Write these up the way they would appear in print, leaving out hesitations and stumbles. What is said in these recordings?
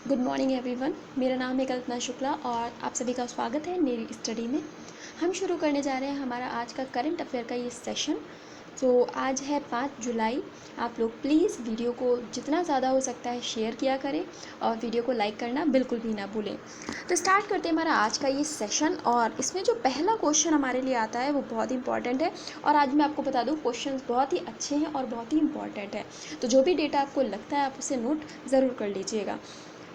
Good morning everyone. मेरा नाम है कल्पना शुक्ला और आप सभी का स्वागत है मेरी स्टडी में। हम शुरू करने जा रहे हैं हमारा आज का करंट अफेयर का ये सेशन। आज है 5 जुलाई। आप लोग प्लीज़ वीडियो को जितना ज़्यादा हो सकता है शेयर किया करें और वीडियो को लाइक करना बिल्कुल भी ना भूलें। तो स्टार्ट करते हैं हमारा आज का ये सेशन। और इसमें जो पहला क्वेश्चन हमारे लिए आता है वो बहुत ही इंपॉर्टेंट है। और आज मैं आपको बता दूँ क्वेश्चन बहुत ही अच्छे हैं और बहुत ही इंपॉर्टेंट है। तो जो भी डेटा आपको लगता है आप उसे नोट ज़रूर कर लीजिएगा।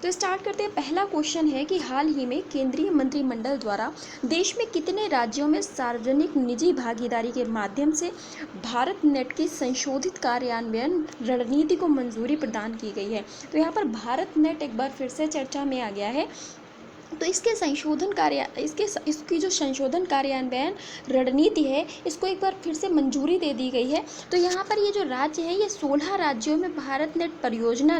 तो स्टार्ट करते हैं। पहला क्वेश्चन है कि हाल ही में केंद्रीय मंत्रिमंडल द्वारा देश में कितने राज्यों में सार्वजनिक निजी भागीदारी के माध्यम से भारत नेट की संशोधित कार्यान्वयन रणनीति को मंजूरी प्रदान की गई है। तो यहाँ पर भारत नेट एक बार फिर से चर्चा में आ गया है। तो इसकी जो संशोधन कार्यान्वयन रणनीति है इसको एक बार फिर से मंजूरी दे दी गई है। तो यहाँ पर ये जो राज्य है ये 16 राज्यों में भारत नेट परियोजना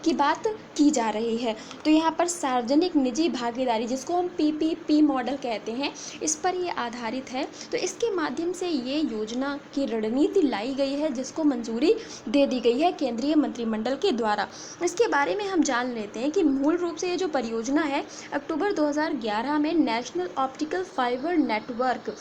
की बात की जा रही है। तो यहाँ पर सार्वजनिक निजी भागीदारी जिसको हम पीपीपी मॉडल कहते हैं इस पर ये आधारित है। तो इसके माध्यम से ये योजना की रणनीति लाई गई है जिसको मंजूरी दे दी गई है केंद्रीय मंत्रिमंडल के द्वारा। इसके बारे में हम जान लेते हैं कि मूल रूप से ये जो परियोजना है अक्टूबर 2011 में national optical fibre network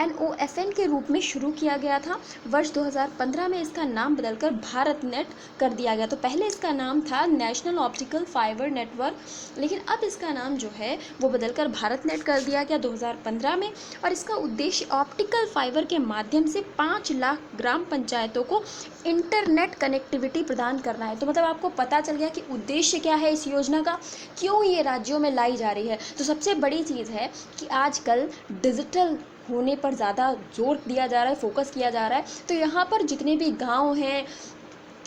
NOFN के रूप में शुरू किया गया था। वर्ष 2015 में इसका नाम बदलकर भारत नेट कर दिया गया। तो पहले इसका नाम था नेशनल ऑप्टिकल फाइबर नेटवर्क, लेकिन अब इसका नाम जो है वो बदलकर भारत नेट कर दिया गया 2015 में। और इसका उद्देश्य ऑप्टिकल फाइबर के माध्यम से 5 लाख ग्राम पंचायतों को इंटरनेट कनेक्टिविटी प्रदान करना है। तो मतलब आपको पता चल गया कि उद्देश्य क्या है इस योजना का, क्यों ये राज्यों में लाई जा रही है। तो सबसे बड़ी चीज़ है कि आजकल डिजिटल होने पर ज़्यादा जोर दिया जा रहा है, फोकस किया जा रहा है। तो यहाँ पर जितने भी गांव हैं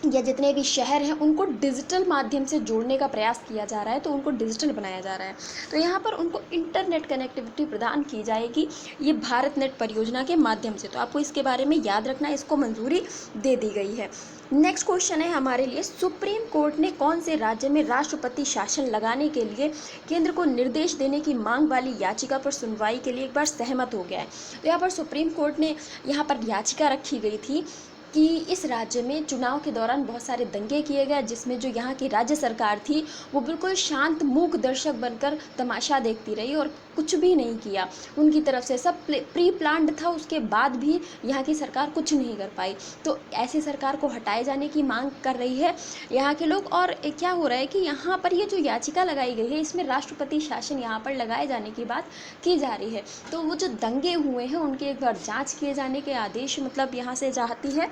या जितने भी शहर हैं उनको डिजिटल माध्यम से जोड़ने का प्रयास किया जा रहा है। तो उनको डिजिटल बनाया जा रहा है। तो यहाँ पर उनको इंटरनेट कनेक्टिविटी प्रदान की जाएगी ये भारत नेट परियोजना के माध्यम से। तो आपको इसके बारे में याद रखना है, इसको मंजूरी दे दी गई है। नेक्स्ट क्वेश्चन है हमारे लिए, सुप्रीम कोर्ट ने कौन से राज्य में राष्ट्रपति शासन लगाने के लिए केंद्र को निर्देश देने की मांग वाली याचिका पर सुनवाई के लिए एक बार सहमत हो गया है। तो यहाँ पर सुप्रीम कोर्ट ने यहाँ पर याचिका रखी गई थी कि इस राज्य में चुनाव के दौरान बहुत सारे दंगे किए गए जिसमें जो यहाँ की राज्य सरकार थी वो बिल्कुल शांत मूक दर्शक बनकर तमाशा देखती रही और कुछ भी नहीं किया। उनकी तरफ से सब प्री प्लान्ड था, उसके बाद भी यहाँ की सरकार कुछ नहीं कर पाई। तो ऐसी सरकार को हटाए जाने की मांग कर रही है यहाँ के लोग। और क्या हो रहा है कि यहाँ पर ये जो याचिका लगाई गई है इसमें राष्ट्रपति शासन यहाँ पर लगाए जाने की बात की जा रही है। तो वो जो दंगे हुए हैं उनके एक बार जाँच किए जाने के आदेश मतलब यहाँ से चाहती है।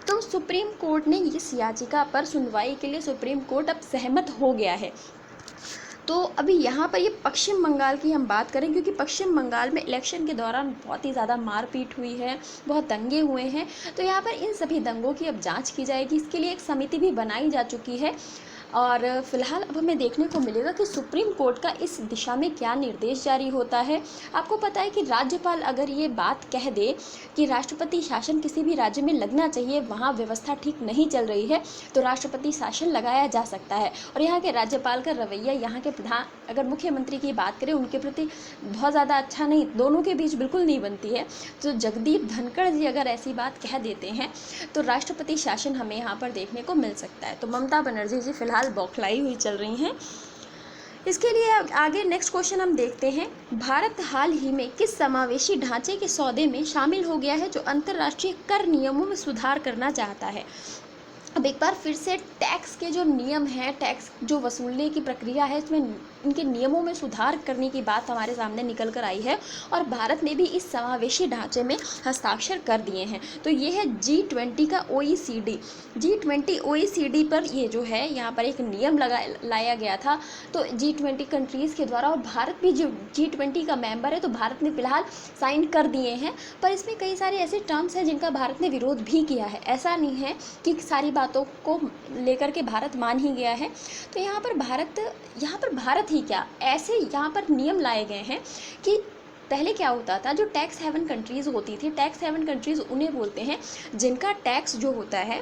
तो सुप्रीम कोर्ट ने इस याचिका पर सुनवाई के लिए सुप्रीम कोर्ट अब सहमत हो गया है। तो अभी यहाँ पर ये पश्चिम बंगाल की हम बात करें क्योंकि पश्चिम बंगाल में इलेक्शन के दौरान बहुत ही ज़्यादा मारपीट हुई है, बहुत दंगे हुए हैं। तो यहाँ पर इन सभी दंगों की अब जांच की जाएगी। इसके लिए एक समिति भी बनाई जा चुकी है और फिलहाल अब हमें देखने को मिलेगा कि सुप्रीम कोर्ट का इस दिशा में क्या निर्देश जारी होता है। आपको पता है कि राज्यपाल अगर ये बात कह दे कि राष्ट्रपति शासन किसी भी राज्य में लगना चाहिए, वहाँ व्यवस्था ठीक नहीं चल रही है, तो राष्ट्रपति शासन लगाया जा सकता है। और यहाँ के राज्यपाल का रवैया, यहाँ के प्रधान अगर मुख्यमंत्री की बात करें उनके प्रति बहुत ज़्यादा अच्छा नहीं, दोनों के बीच बिल्कुल नहीं बनती है। तो जगदीप धनखड़ जी अगर ऐसी बात कह देते हैं तो राष्ट्रपति शासन हमें यहाँ पर देखने को मिल सकता है। तो ममता बनर्जी जी फिलहाल बौखलाई हुई चल रही हैं। इसके लिए आगे नेक्स्ट क्वेश्चन हम देखते हैं, भारत हाल ही में किस समावेशी ढांचे के सौदे में शामिल हो गया है जो अंतर्राष्ट्रीय कर नियमों में सुधार करना चाहता है। अब एक बार फिर से टैक्स के जो नियम हैं, टैक्स जो वसूलने की प्रक्रिया है इसमें इनके नियमों में सुधार करने की बात हमारे सामने निकल कर आई है और भारत ने भी इस समावेशी ढांचे में हस्ताक्षर कर दिए हैं। तो ये है G20 का OECD। G20 OECD पर ये जो है यहाँ पर एक नियम लाया गया था तो G20 कंट्रीज़ के द्वारा, और भारत भी जो G20 का मेंबर है तो भारत ने फिलहाल साइन कर दिए हैं। पर इसमें कई सारे ऐसे टर्म्स हैं जिनका भारत ने विरोध भी किया है। ऐसा नहीं है कि सारी बातों को लेकर के भारत मान ही गया है। तो यहाँ पर भारत ही क्या, ऐसे यहाँ पर नियम लाए गए हैं कि पहले क्या होता था, जो टैक्स हेवन कंट्रीज़ होती थी, टैक्स हेवन कंट्रीज़ उन्हें बोलते हैं जिनका टैक्स जो होता है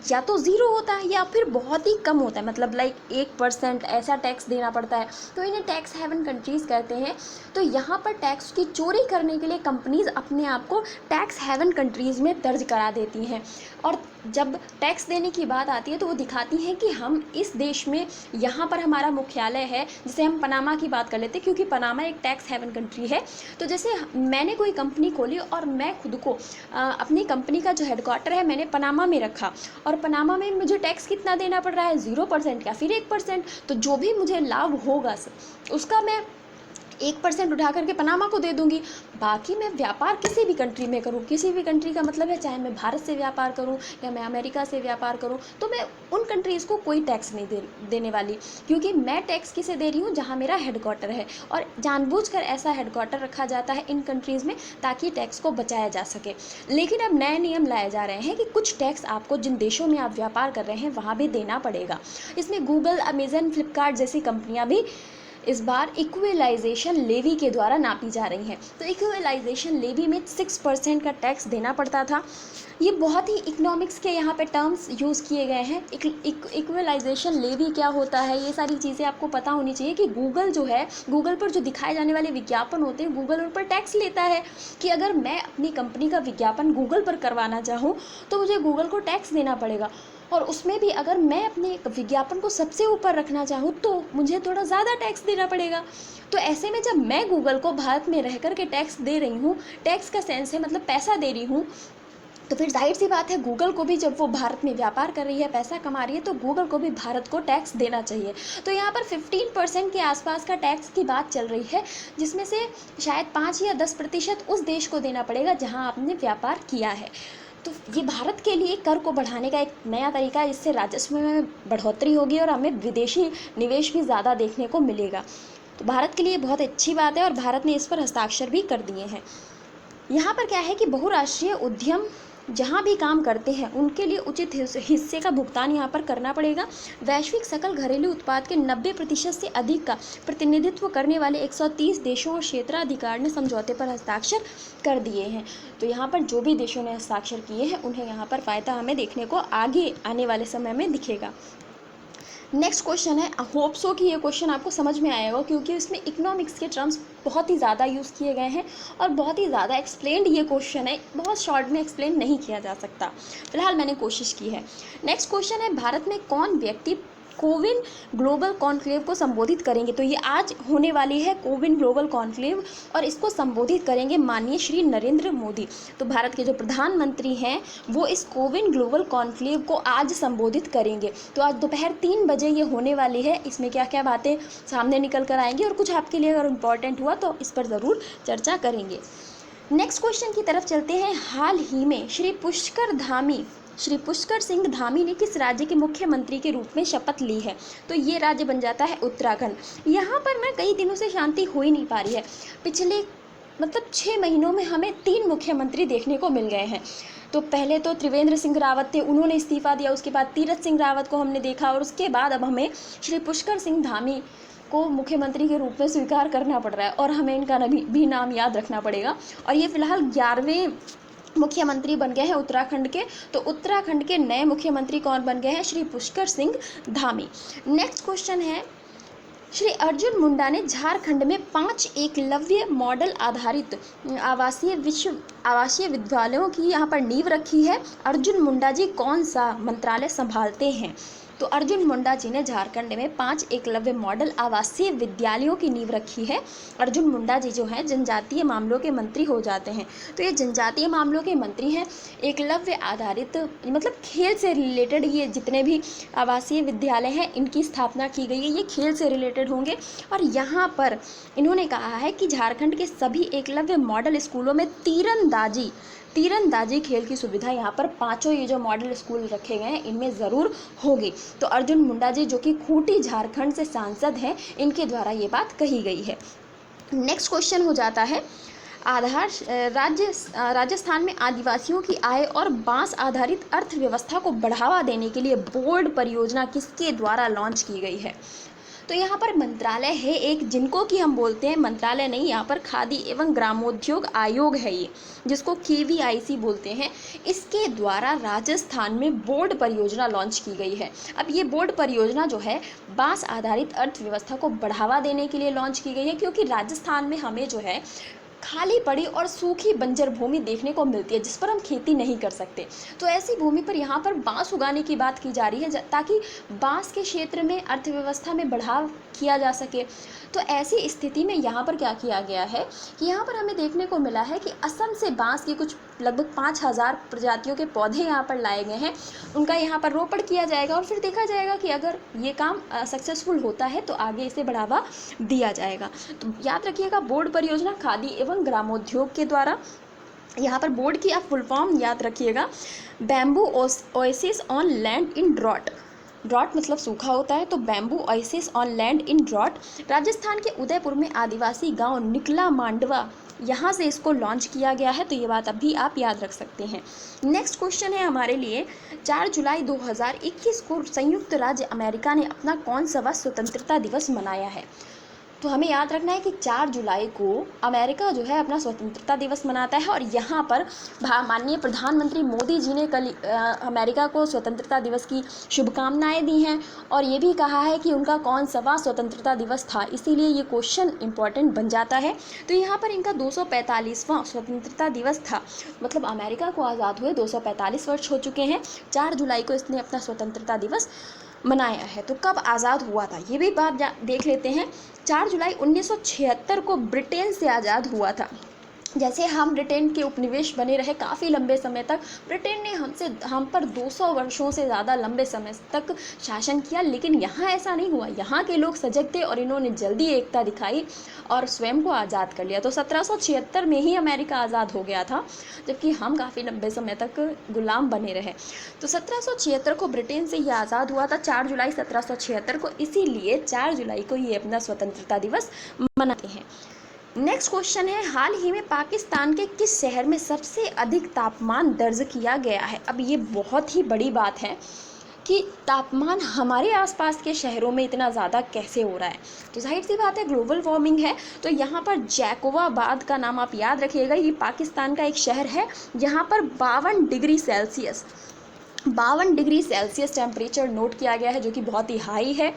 या तो ज़ीरो होता है या फिर बहुत ही कम होता है, मतलब लाइक 1% ऐसा टैक्स देना पड़ता है। तो इन्हें टैक्स हेवन कंट्रीज़ कहते हैं। तो यहाँ पर टैक्स की चोरी करने के लिए कंपनीज़ अपने आप को टैक्स हेवन कंट्रीज़ में दर्ज करा देती हैं और जब टैक्स देने की बात आती है तो वो दिखाती हैं कि हम इस देश में, यहाँ पर हमारा मुख्यालय है। जैसे हम पनामा की बात कर लेते हैं, क्योंकि पनामा एक टैक्स हेवन कंट्री है। तो जैसे मैंने कोई कंपनी खोली और मैं खुद को अपनी कंपनी का जो हेडक्वार्टर है मैंने पनामा में रखा, और पनामा में मुझे टैक्स कितना देना पड़ रहा है, 0% या फिर 1%। तो जो भी मुझे लाभ होगा उसका मैं 1% उठा करके पनामा को दे दूंगी। बाकी मैं व्यापार किसी भी कंट्री में करूँ, किसी भी कंट्री का मतलब है चाहे मैं भारत से व्यापार करूँ या मैं अमेरिका से व्यापार करूँ, तो मैं उन कंट्रीज़ को कोई टैक्स नहीं देने वाली, क्योंकि मैं टैक्स किसे दे रही हूँ, जहाँ मेरा हेडक्वार्टर है। और जानबूझकर ऐसा हेडक्वार्टर रखा जाता है इन कंट्रीज़ में ताकि टैक्स को बचाया जा सके। लेकिन अब नए नियम लाए जा रहे हैं कि कुछ टैक्स आपको जिन देशों में आप व्यापार कर रहे हैं वहाँ भी देना पड़ेगा। इसमें गूगल, अमेजन, फ्लिपकार्ट जैसी कंपनियाँ भी इस बार इक्वलाइजेशन लेवी के द्वारा नापी जा रही हैं। तो इक्वलाइजेशन लेवी में 6% का टैक्स देना पड़ता था। ये बहुत ही इकोनॉमिक्स के यहाँ पे टर्म्स यूज़ किए गए हैं। इक्वलाइजेशन लेवी क्या होता है, ये सारी चीज़ें आपको पता होनी चाहिए कि गूगल जो है, गूगल पर जो दिखाए जाने वाले विज्ञापन होते हैं, गूगल उन पर टैक्स लेता है। कि अगर मैं अपनी कंपनी का विज्ञापन गूगल पर करवाना चाहूँ तो मुझे गूगल को टैक्स देना पड़ेगा, और उसमें भी अगर मैं अपने विज्ञापन को सबसे ऊपर रखना चाहूँ तो मुझे थोड़ा ज़्यादा टैक्स देना पड़ेगा। तो ऐसे में जब मैं गूगल को भारत में रह कर के टैक्स दे रही हूँ, टैक्स का सेंस है मतलब पैसा दे रही हूँ, तो फिर जाहिर सी बात है गूगल को भी, जब वो भारत में व्यापार कर रही है, पैसा कमा रही है, तो गूगल को भी भारत को टैक्स देना चाहिए। तो यहाँ पर 15% के आसपास का टैक्स की बात चल रही है, जिसमें से शायद 5 या 10% उस देश को देना पड़ेगा जहाँ आपने व्यापार किया है। तो ये भारत के लिए कर को बढ़ाने का एक नया तरीका है, जिससे राजस्व में बढ़ोतरी होगी और हमें विदेशी निवेश भी ज़्यादा देखने को मिलेगा। तो भारत के लिए बहुत अच्छी बात है और भारत ने इस पर हस्ताक्षर भी कर दिए हैं। यहाँ पर क्या है कि बहुराष्ट्रीय उद्यम जहाँ भी काम करते हैं उनके लिए उचित हिस्से का भुगतान यहाँ पर करना पड़ेगा। वैश्विक सकल घरेलू उत्पाद के 90% से अधिक का प्रतिनिधित्व करने वाले 130 देशों और क्षेत्राधिकार ने समझौते पर हस्ताक्षर कर दिए हैं। तो यहाँ पर जो भी देशों ने हस्ताक्षर किए हैं उन्हें यहाँ पर फ़ायदा हमें देखने को आगे आने वाले समय में दिखेगा। नेक्स्ट क्वेश्चन है, होप सो कि ये क्वेश्चन आपको समझ में आएगा, क्योंकि इसमें इकोनॉमिक्स के टर्म्स बहुत ही ज़्यादा यूज़ किए गए हैं और बहुत ही ज़्यादा एक्सप्लेन्ड ये क्वेश्चन है, बहुत शॉर्ट में एक्सप्लेन नहीं किया जा सकता। फिलहाल मैंने कोशिश की है। नेक्स्ट क्वेश्चन है, भारत में कौन व्यक्ति कोविन ग्लोबल कॉन्क्लेव को संबोधित करेंगे। तो ये आज होने वाली है कोविन ग्लोबल कॉन्क्लेव, और इसको संबोधित करेंगे माननीय श्री नरेंद्र मोदी। तो भारत के जो प्रधानमंत्री हैं वो इस कोविन ग्लोबल कॉन्क्लेव को आज संबोधित करेंगे। तो आज दोपहर 3 बजे ये होने वाली है। इसमें क्या क्या बातें सामने निकल कर आएंगी और कुछ आपके लिए अगर इम्पॉर्टेंट हुआ तो इस पर ज़रूर चर्चा करेंगे। नेक्स्ट क्वेश्चन की तरफ चलते हैं। हाल ही में श्री पुष्कर सिंह धामी ने किस राज्य के मुख्यमंत्री के रूप में शपथ ली है। तो ये राज्य बन जाता है उत्तराखंड। यहाँ पर ना कई दिनों से शांति हो ही नहीं पा रही है। पिछले 6 महीनों में हमें 3 मुख्यमंत्री देखने को मिल गए हैं। तो पहले तो त्रिवेंद्र सिंह रावत थे, उन्होंने इस्तीफा दिया। उसके बाद तीरथ सिंह रावत को हमने देखा, और उसके बाद अब हमें श्री पुष्कर सिंह धामी को मुख्यमंत्री के रूप में स्वीकार करना पड़ रहा है, और हमें इनका भी नाम याद रखना पड़ेगा। और ये फिलहाल 11वें मुख्यमंत्री बन गए हैं उत्तराखंड के। तो उत्तराखंड के नए मुख्यमंत्री कौन बन गए हैं? श्री पुष्कर सिंह धामी। नेक्स्ट क्वेश्चन है, श्री अर्जुन मुंडा ने झारखंड में 5 एकलव्य मॉडल आधारित आवासीय विद्यालयों की यहाँ पर नींव रखी है। अर्जुन मुंडा जी कौन सा मंत्रालय संभालते हैं? तो अर्जुन मुंडा जी ने झारखंड में 5 एकलव्य मॉडल आवासीय विद्यालयों की नींव रखी है। अर्जुन मुंडा जी जो हैं जनजातीय मामलों के मंत्री हो जाते हैं। तो ये जनजातीय मामलों के मंत्री हैं। एकलव्य आधारित मतलब खेल से रिलेटेड ये जितने भी आवासीय विद्यालय हैं इनकी स्थापना की गई है, ये खेल से रिलेटेड होंगे। और यहाँ पर इन्होंने कहा है कि झारखंड के सभी एकलव्य मॉडल स्कूलों में तीरंदाजी खेल की सुविधा यहाँ पर 5 ये जो मॉडल स्कूल रखे गए हैं इनमें ज़रूर होगी। तो अर्जुन मुंडा जी जो कि खूंटी झारखंड से सांसद हैं, इनके द्वारा ये बात कही गई है। नेक्स्ट क्वेश्चन हो जाता है, राजस्थान में आदिवासियों की आय और बांस आधारित अर्थव्यवस्था को बढ़ावा देने के लिए बोर्ड परियोजना किसके द्वारा लॉन्च की गई है? तो यहाँ पर मंत्रालय है एक, जिनको कि हम बोलते हैं मंत्रालय नहीं, यहाँ पर खादी एवं ग्रामोद्योग आयोग है ये, जिसको KVIC बोलते हैं। इसके द्वारा राजस्थान में बोर्ड परियोजना लॉन्च की गई है। अब ये बोर्ड परियोजना जो है बांस आधारित अर्थव्यवस्था को बढ़ावा देने के लिए लॉन्च की गई है, क्योंकि राजस्थान में हमें जो है खाली पड़ी और सूखी बंजर भूमि देखने को मिलती है जिस पर हम खेती नहीं कर सकते। तो ऐसी भूमि पर यहाँ पर बांस उगाने की बात की जा रही है ताकि बांस के क्षेत्र में अर्थव्यवस्था में बढ़ाव किया जा सके। तो ऐसी स्थिति में यहाँ पर क्या किया गया है कि यहाँ पर हमें देखने को मिला है कि असम से बांस की कुछ लगभग 5000 प्रजातियों के पौधे यहाँ पर लाए गए हैं, उनका यहाँ पर रोपण किया जाएगा और फिर देखा जाएगा कि अगर ये काम सक्सेसफुल होता है तो आगे इसे बढ़ावा दिया जाएगा। तो याद रखिएगा, बोर्ड परियोजना खादी एवं ग्रामोद्योग के द्वारा। यहाँ पर बोर्ड की आप फुल फॉर्म याद रखिएगा, bamboo oasis on land in drought. Drought मतलब सूखा होता है, तो bamboo oasis on land in drought. Rajasthan के उदयपुर में आदिवासी गांव निकला मांडवा, यहाँ से इसको लॉन्च किया गया है। तो ये बात अभी आप याद रख सकते हैं। नेक्स्ट क्वेश्चन है हमारे लिए, 4 जुलाई 2021 को संयुक्त राज्य अमेरिका ने अपना कौन सा स्वतंत्रता दिवस मनाया है? तो हमें याद रखना है कि 4 जुलाई को अमेरिका जो है अपना स्वतंत्रता दिवस मनाता है और यहाँ पर माननीय प्रधानमंत्री मोदी जी ने कल अमेरिका को स्वतंत्रता दिवस की शुभकामनाएं दी हैं और ये भी कहा है कि उनका कौन सा स्वतंत्रता दिवस था, इसीलिए ये क्वेश्चन इंपॉर्टेंट बन जाता है। तो यहाँ पर इनका 245वां स्वतंत्रता दिवस था, मतलब अमेरिका को आज़ाद हुए 245 वर्ष हो चुके हैं। 4 जुलाई को इसने अपना स्वतंत्रता दिवस मनाया है। तो कब आज़ाद हुआ था ये भी बात देख लेते हैं। 4 जुलाई 1976 को ब्रिटेन से आज़ाद हुआ था। जैसे हम ब्रिटेन के उपनिवेश बने रहे काफ़ी लंबे समय तक, ब्रिटेन ने हम पर 200 वर्षों से ज़्यादा लंबे समय तक शासन किया, लेकिन यहाँ ऐसा नहीं हुआ। यहाँ के लोग सजग थे और इन्होंने जल्दी एकता दिखाई और स्वयं को आज़ाद कर लिया। तो 1776 में ही अमेरिका आज़ाद हो गया था, जबकि हम काफ़ी लंबे समय तक गुलाम बने रहे। तो 1776 को ब्रिटेन से ये आज़ाद हुआ था, 4 जुलाई 1776 को, इसीलिए 4 जुलाई को ये अपना स्वतंत्रता दिवस मनाते हैं। नेक्स्ट क्वेश्चन है, हाल ही में पाकिस्तान के किस शहर में सबसे अधिक तापमान दर्ज किया गया है? अब ये बहुत ही बड़ी बात है कि तापमान हमारे आसपास के शहरों में इतना ज़्यादा कैसे हो रहा है। तो जाहिर सी बात है, ग्लोबल वार्मिंग है। तो यहाँ पर जैकोबाबाद का नाम आप याद रखिएगा, ये पाकिस्तान का एक शहर है। यहाँ पर 52 डिग्री सेल्सियस टेम्परेचर नोट किया गया है, जो कि बहुत ही हाई है।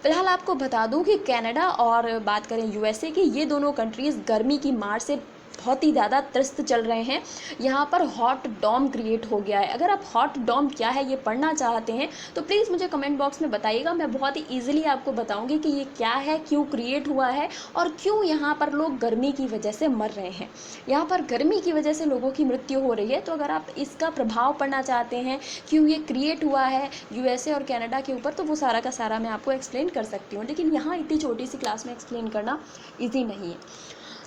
फिलहाल आपको बता दूं कि कनाडा और बात करें यूएसए की, ये दोनों कंट्रीज़ गर्मी की मार से बहुत ही ज़्यादा त्रस्त चल रहे हैं। यहाँ पर हॉट डॉम क्रिएट हो गया है। अगर आप हॉट डॉम क्या है ये पढ़ना चाहते हैं तो प्लीज़ मुझे कमेंट बॉक्स में बताइएगा, मैं बहुत ही ईजिली आपको बताऊंगी कि ये क्या है, क्यों क्रिएट हुआ है और क्यों यहाँ पर लोग गर्मी की वजह से मर रहे हैं। यहाँ पर गर्मी की वजह से लोगों की मृत्यु हो रही है। तो अगर आप इसका प्रभाव पढ़ना चाहते हैं, क्यों ये क्रिएट हुआ है यूएसए और कनाडा के ऊपर, तो वो सारा का सारा मैं आपको एक्सप्लेन कर सकती हूँ, लेकिन यहाँ इतनी छोटी सी क्लास में एक्सप्लेन करना ईजी नहीं है।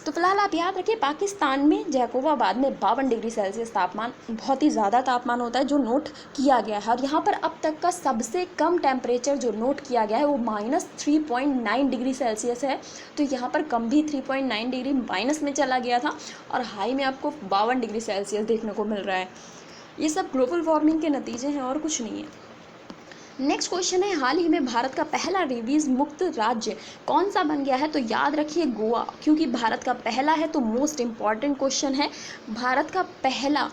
तो फिलहाल आप याद रखिए, पाकिस्तान में जैकोबाबाद में 52 डिग्री सेल्सियस तापमान बहुत ही ज़्यादा तापमान होता है जो नोट किया गया है। और यहाँ पर अब तक का सबसे कम टेम्परेचर जो नोट किया गया है वो -3.9 डिग्री सेल्सियस है। तो यहाँ पर कम भी 3.9 डिग्री माइनस में चला गया था और हाई में आपको 52 डिग्री सेल्सियस देखने को मिल रहा है। ये सब ग्लोबल वार्मिंग के नतीजे हैं और कुछ नहीं है। नेक्स्ट क्वेश्चन है, हाल ही में भारत का पहला रेबीज़ मुक्त राज्य कौन सा बन गया है? तो याद रखिए गोवा, क्योंकि भारत का पहला है तो मोस्ट इम्पॉर्टेंट क्वेश्चन है। भारत का पहला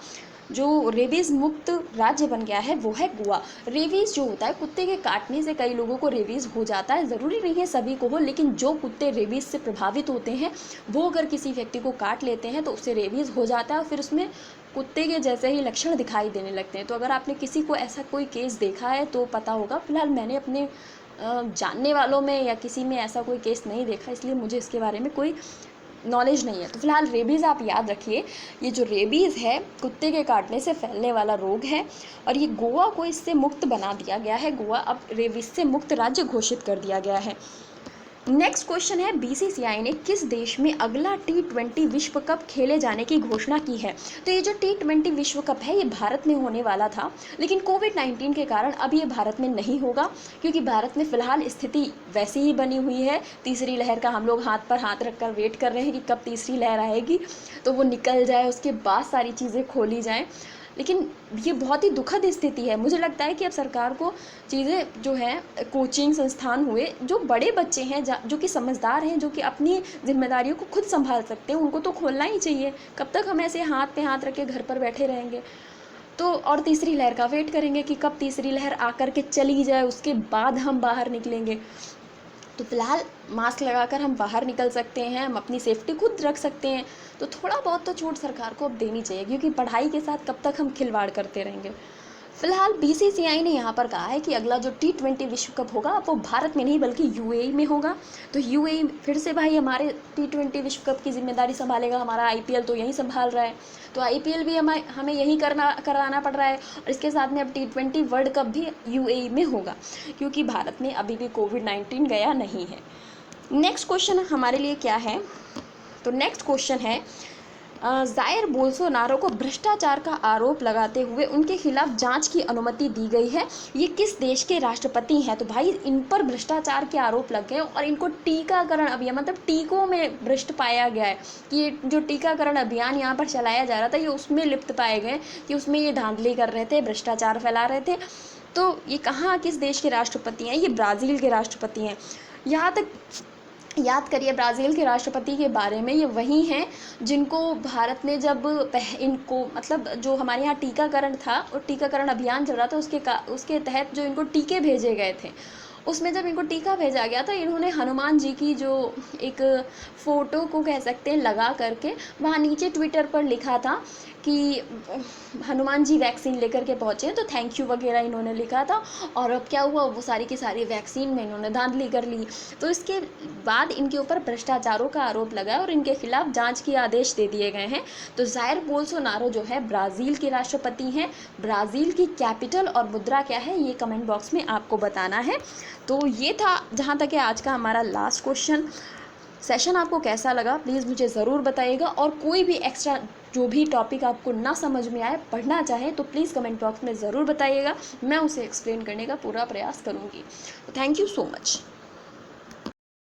जो रेबीज़ मुक्त राज्य बन गया है वो है गोवा। रेबीज़ जो होता है, कुत्ते के काटने से कई लोगों को रेबीज़ हो जाता है, ज़रूरी नहीं है सभी को हो, लेकिन जो कुत्ते रेबीज़ से प्रभावित होते हैं वो अगर किसी व्यक्ति को काट लेते हैं तो उससे रेबीज़ हो जाता है और फिर उसमें कुत्ते के जैसे ही लक्षण दिखाई देने लगते हैं। तो अगर आपने किसी को ऐसा कोई केस देखा है तो पता होगा। फिलहाल मैंने अपने जानने वालों में या किसी में ऐसा कोई केस नहीं देखा, इसलिए मुझे इसके बारे में कोई नॉलेज नहीं है। तो फिलहाल रेबीज़ आप याद रखिए, ये जो रेबीज़ है कुत्ते के काटने से फैलने वाला रोग है और ये गोवा को इससे मुक्त बना दिया गया है। गोवा अब रेबीज़ से मुक्त राज्य घोषित कर दिया गया है। नेक्स्ट क्वेश्चन है, बीसीसीआई ने किस देश में अगला T20 विश्व कप खेले जाने की घोषणा की है? तो ये जो T20 विश्व कप है ये भारत में होने वाला था, लेकिन कोविड-19 के कारण अब ये भारत में नहीं होगा, क्योंकि भारत में फ़िलहाल स्थिति वैसी ही बनी हुई है। तीसरी लहर का हम लोग हाथ पर हाथ रखकर वेट कर रहे हैं कि कब तीसरी लहर आएगी तो वो निकल जाए, उसके बाद सारी चीज़ें खोली जाएँ। लेकिन ये बहुत ही दुखद स्थिति है। मुझे लगता है कि अब सरकार को चीज़ें जो है, कोचिंग संस्थान हुए, जो बड़े बच्चे हैं जो कि समझदार हैं, जो कि अपनी जिम्मेदारियों को खुद संभाल सकते हैं, उनको तो खोलना ही चाहिए। कब तक हम ऐसे हाथ पे हाथ रख के घर पर बैठे रहेंगे? तो और तीसरी लहर का वेट करेंगे कि कब तीसरी लहर आकर के चली जाए, उसके बाद हम बाहर निकलेंगे। तो फ़िलहाल मास्क लगाकर हम बाहर निकल सकते हैं, हम अपनी सेफ्टी खुद रख सकते हैं। तो थोड़ा बहुत तो छूट सरकार को अब देनी चाहिए, क्योंकि पढ़ाई के साथ कब तक हम खिलवाड़ करते रहेंगे। फिलहाल बीसीसीआई ने यहाँ पर कहा है कि अगला जो T20 विश्व कप होगा वो भारत में नहीं बल्कि यूएई में होगा। तो यूएई फिर से भाई हमारे T20 विश्व कप की जिम्मेदारी संभालेगा, हमारा आईपीएल तो यहीं संभाल रहा है, तो आईपीएल भी हमें यही कराना पड़ रहा है। और इसके साथ में अब T20 वर्ल्ड कप भी यूएई में होगा, क्योंकि भारत में अभी भी कोविड-19 गया नहीं है। नेक्स्ट क्वेश्चन हमारे लिए क्या है, तो नेक्स्ट क्वेश्चन है जायर बोल्सोनारो को भ्रष्टाचार का आरोप लगाते हुए उनके खिलाफ जांच की अनुमति दी गई है। ये किस देश के राष्ट्रपति हैं? तो भाई इन पर भ्रष्टाचार के आरोप लग गए और इनको टीकाकरण अभियान, मतलब टीकों में भ्रष्ट पाया गया है कि ये जो टीकाकरण अभियान यहाँ पर चलाया जा रहा था ये उसमें लिप्त पाए गए, कि उसमें ये धांधली कर रहे थे, भ्रष्टाचार फैला रहे थे। तो ये कहाँ किस देश के राष्ट्रपति हैं? ये ब्राज़ील के राष्ट्रपति हैं। यहाँ तक याद करिए ब्राज़ील के राष्ट्रपति के बारे में, ये वही हैं जिनको भारत ने जब इनको मतलब जो हमारे यहाँ टीकाकरण था और टीकाकरण अभियान चल रहा था उसके तहत जो इनको टीके भेजे गए थे, उसमें जब इनको टीका भेजा गया था इन्होंने हनुमान जी की जो एक फ़ोटो को कह सकते हैं लगा करके वहाँ नीचे ट्विटर पर लिखा था कि हनुमान जी वैक्सीन लेकर के पहुँचे हैं, तो थैंक यू वगैरह इन्होंने लिखा था। और अब क्या हुआ, वो सारी की सारी वैक्सीन में इन्होंने धांधली कर ली। तो इसके बाद इनके ऊपर भ्रष्टाचारों का आरोप लगा और इनके खिलाफ जांच के आदेश दे दिए गए हैं। तो जायर बोल्सोनारो जो है ब्राज़ील के राष्ट्रपति हैं। ब्राज़ील की कैपिटल और मुद्रा क्या है ये कमेंट बॉक्स में आपको बताना है। तो ये था जहाँ तक है आज का हमारा लास्ट क्वेश्चन। सेशन आपको कैसा लगा प्लीज़ मुझे ज़रूर बताइएगा, और कोई भी एक्स्ट्रा जो भी टॉपिक आपको ना समझ में आए, पढ़ना चाहे तो प्लीज़ कमेंट बॉक्स में ज़रूर बताइएगा, मैं उसे एक्सप्लेन करने का पूरा प्रयास करूँगी। Thank you so much.